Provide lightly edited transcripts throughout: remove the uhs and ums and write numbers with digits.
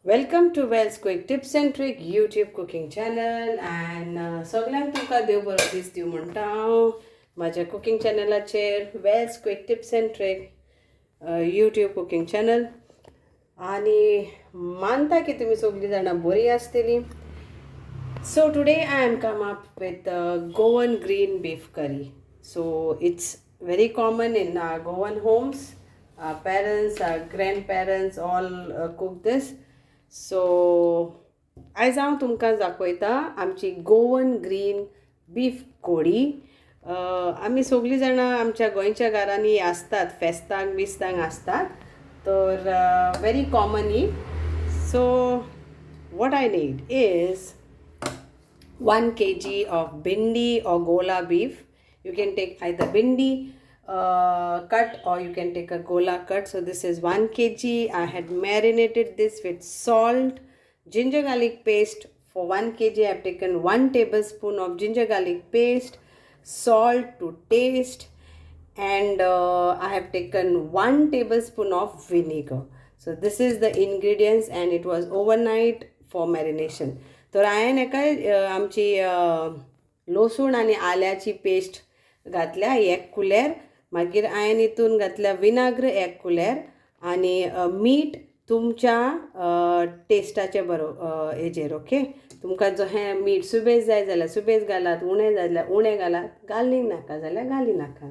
Welcome to Wells Quick Tips and Trick YouTube cooking channel and सगळ्यांक तुमकां देव बरो दीस दिवं म्हणटा हांव म्हाज्या कुकिंग चॅनलाचेर Wel's quick tips and trick YouTube cooking channel आनी मानता की तुमी सगळीं जाणां बरी आसतलीं. So today I am come up with Goan Green Beef Curry. So it's very common in our Goan homes. Our parents, our grandparents all cook this. So आयज हांव तुमकां दाखयता आमची गोवन ग्रीन बीफ कढी. आमी सगळीं जाणां आमच्या गोंयच्या घरांनी आसतात, फेस्तांक बिस्तांक आसतात, तर very common. So what I need is 1 kg of bindi or gola beef. You can take either bindi cut or you can take a gola cut. So this is 1 kg. I had marinated this with salt, ginger garlic paste. For 1 kg I have taken 1 tablespoon of ginger garlic paste, salt to taste, and I have taken 1 tablespoon of vinegar. So this is the ingredients and it was overnight for marination. तर हांवें हेका आमची लसूण आनी आल्याची paste घातल्या 1 कुलेर. मागीर हांवें हितून घातल्या विनाग्र 1 कुलेर आनी मीठ तुमच्या टेस्टाचे बरो हेजेर. ओके, तुमकां जो हें मीठ सुबेज जाय जाल्यार सुबेज घालात, उणें जाय जाल्यार उणें घालात, घाली नाका जाल्यार घाली नाका.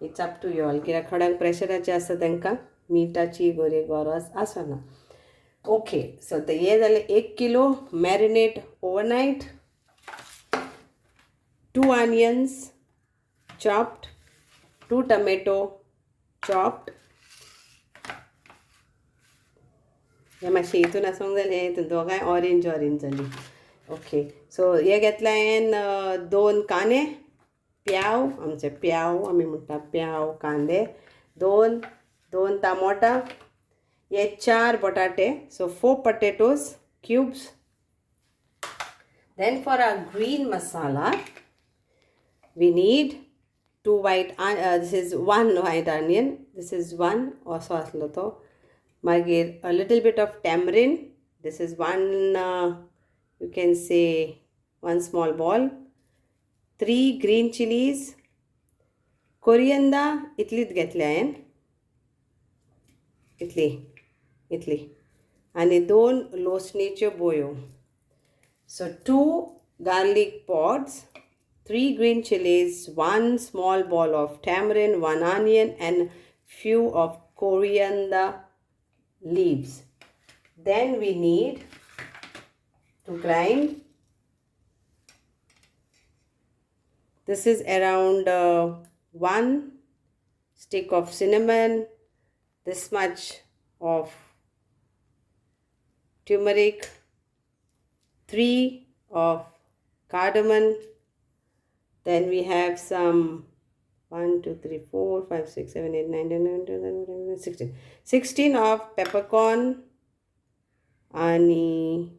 It's up to you all. कित्याक थोड्यांक प्रेशराचें आसता तांकां मिठाची गरज आसना. ओके, सो ते हे जालें 1 kilo marinate overnight. 2 onions chopped, 2 tomato chopped. हे मातशें हितून आसूंक जालें, हितून दोगांय ऑरेंज जाली. ओके, सो हे घेतलें हांवें 2 कांदे, प्याव, आमचे प्याव आमी म्हणटा, प्याव कांदे 2 टमाटा, हे 4 बटाटे, so 4 potatoes cubes. Then for our green masala we need 2 white this is 1 white onion, this is 1 also aslo to. Magir a little bit of tamarind, this is 1 you can say 1 small ball. 3 green chilies, coriander इतलीच घेतल्या हांवें, इतली आनी 2 लसणीच्यो बोयो. So 2 garlic pods, 3 green chilies, 1 small ball of tamarind, 1 onion and few of coriander leaves. Then we need to grind. This is around 1 stick of cinnamon, this much of turmeric, 3 of cardamom. Then we have some 1 2 3 4 5 6 7 8 9 10 11 12 16 of peppercorn and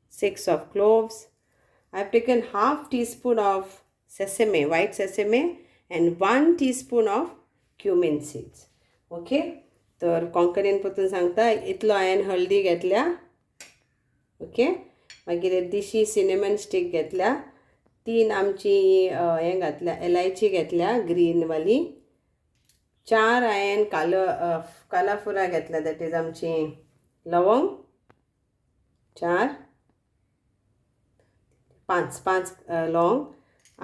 6 of cloves. I have taken half teaspoon of sesame, white sesame, and 1 teaspoon of cumin seeds. Okay, तर कोंकणीन परतून सांगता, इतलो हांवें हळदी घेतल्या. Okay, मागीर दिशी सिनेमन स्टीक घेतल्या, 3 आमची हें घातल्या, इलायची घेतल्या ग्रीनवाली, 4 हांवें कालाफुरा घेतल्या, दॅट इज आमची लवंग 4, 5 लवंग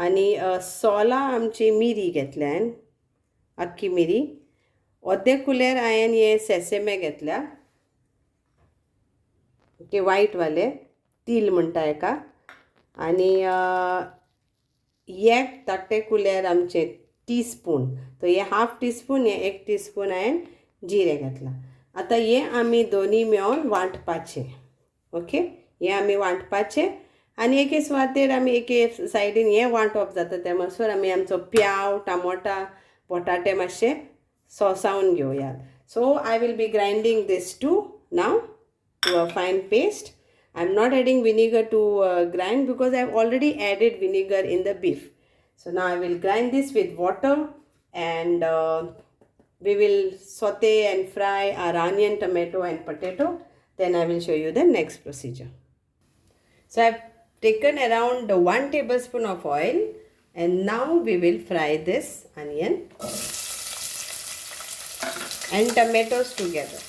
आनी 16 आमची मिरी घेतल्या हांवें, आख्खी मिरी. अर्दे कुलेर हांवें हे सेसेमे घेतल्या, ओके, वायटवाले तील म्हणटा हेका, आनी 1 धाकटे कुलेर आमचे टीस्पून, तो हे हाफ टीस्पून, हे 1 टीस्पून हांवें जिरें घातलां. आतां हे आमी दोनी मेळोन वांटपाचें. ओके, हे आमी वांटपाचें आनी एके सुवातेर आमी एके सायडीन हें वांटप जाता त्या मातसोर आमी आमचो प्याव, टमाटा, बटाटे मातशे सोसावन घेवयात. So I will be grinding this to now to a fine paste. I'm not adding vinegar to grind because I've already added vinegar in the beef. So now I will grind this with water and we will saute and fry our onion, tomato and potato. then I will show you the next procedure. So I have taken around 1 tablespoon of oil, and now we will fry this onion and tomatoes together.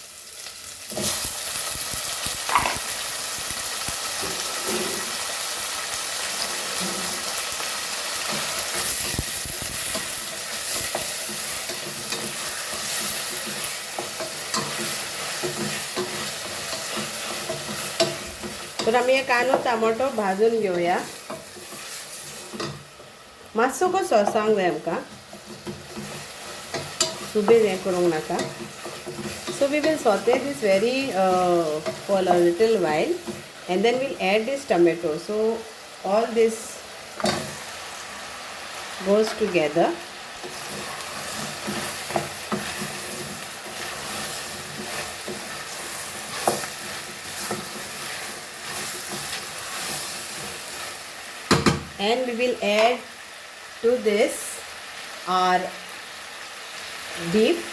तर आम्ही हे कांदो tomato भाजून घेऊया. मातसो कसो सोसांक जाय आमकां, सुबेज हें करूंक नाका. So we will saute this for a little while, and then we'll add this tomato. So all this goes together. And we will add to this our beef,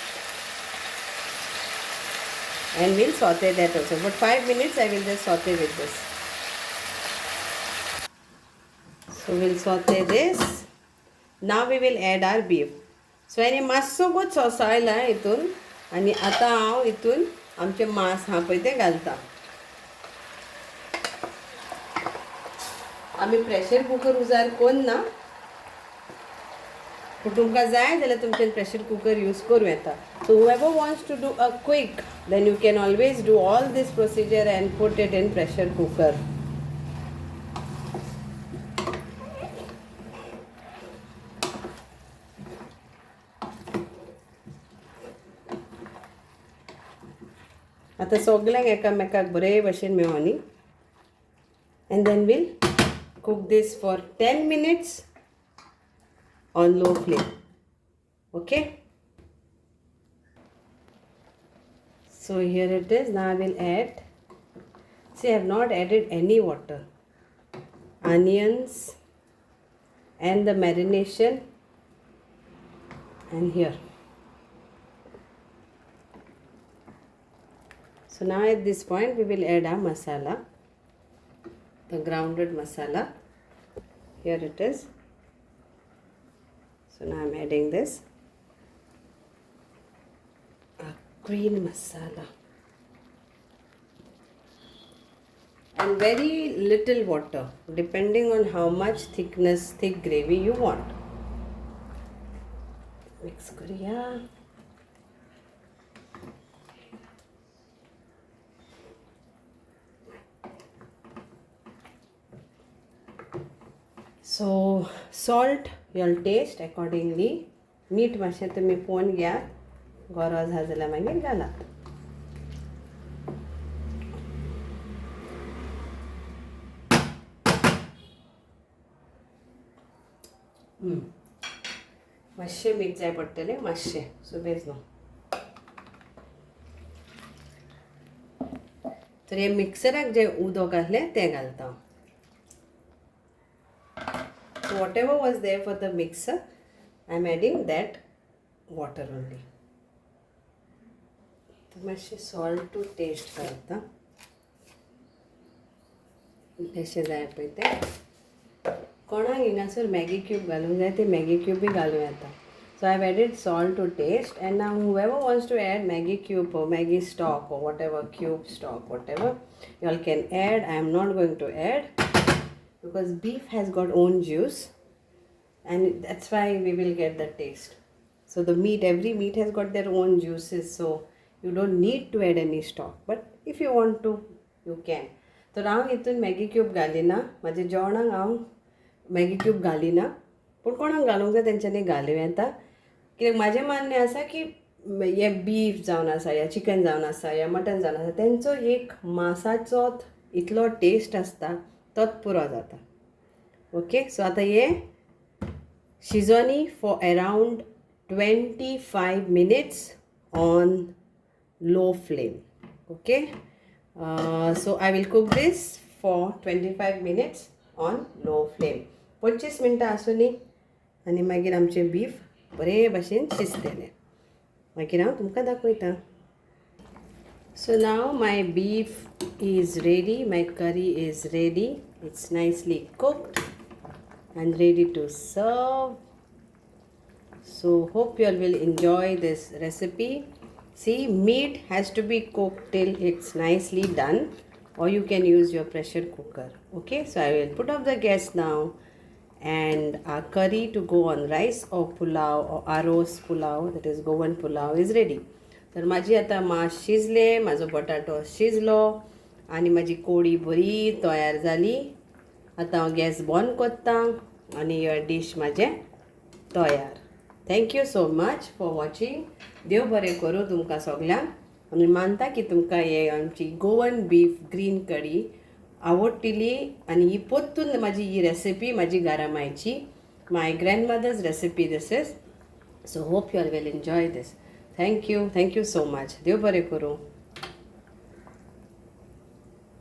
and we'll saute that also. For 5 minutes I will just saute with this. So we'll saute this. Now we will add our beef. So याने मातसो खूब सोसायला हितून, आणि आता हांव हितून आमचे मांस हा पळय तें घालता. आमी प्रेशर कुकर उजार कोन्ना, पूण तुमकां जाय जाल्यार तुमचें प्रेशर कुकर यूज करूं येता. So whoever wants to do a quick, then you can always do all this procedure and put it in pressure cooker. आता सगळ्यांक एकामेकाक बरे भशेन मेळोनी, and then we'll cook this for 10 minutes on low flame. Okay, so here it is. Now I will add, see I have not added any water, onions and the marination, and here. So now at this point we will add our masala, the grounded masala. Here it is. So now I am adding this green masala, and very little water depending on how much thick gravy you want. Mix kariya. So salt you'll taste accordingly. मीठ मातशें तुमी पळोवन घेयात, गरज आसा जाल्यार मागीर घालात. मातशें मीठ जाय पडटलें, मातशें, सुबेज न्हू. तर हे मिक्सराक जें उदक घातलें तें घालता. So whatever was there for the mixer, I am adding that water only. तो मातशें salt to taste करता. इल्लेशें जाय पळय तें. कोणाक हिंगासर मॅगी क्यूब घालूंक जाय ते मॅगी क्यूब घालूं येता. So I have added salt to taste, and now whoever wants to add Maggi cube or Maggi stock or whatever, cube stock, whatever, you all can add. I am not going to add because beef has got own juice, and that's why we will get the taste. So the meat, every meat has got their own juices, so you don't need to add any stock, but if you want to, you can. तर हांव हितून Maggi cube घालिना, म्हाज्या जेवणाक हांव Maggi cube घालिना, पूण कोणाक घालूंक जाय तेंच्यांनी घालूं येता. कित्याक म्हजें मान्य आसा की हे बीफ जावन आसा या चिकन जावन आसा या मटन जावन आसा, तेंचो एक मांसाचो इतलो टेस्ट आसता तोच पुरो जाता. ओके, सो आतां हे शिजोनी for around 25 minutes on low flame. Okay, so I will cook this for 25 minutes on low flame. 25 मिनटां आसुनी आनी मागीर आमचें बीफ बरे भाशेन शिजतलें. मागीर हांव तुमकां दाखयतां. So now my beef is ready, my curry is ready. It's nicely cooked and ready to serve. So hope you all will enjoy this recipe. See, meat has to be cooked till it's nicely done, or you can use your pressure cooker. Okay, so I will put off the gas now, and our curry to go on rice or pulao or aros pulao, that is Goan pulao, is ready. तर माझी आता मास शिजले, माझो बटाटो शिजलो आणि माझी कोडी बरी तयार झाली. आता हांव गॅस बंद करता आणि युअर डिश माझें तयार. Thank you so much for watching. देव बरें करूं तुमकां सगल्यांक. आमी मानता की तुमकां हे आमची गोवन बीफ ग्रीन करी आवडटली आणि ही पोत्तून माझी ही रेसिपी माझी घरामायची my grandmother's recipe this is. So hope you are will enjoy this. Thank you so much. देव बरें करूं.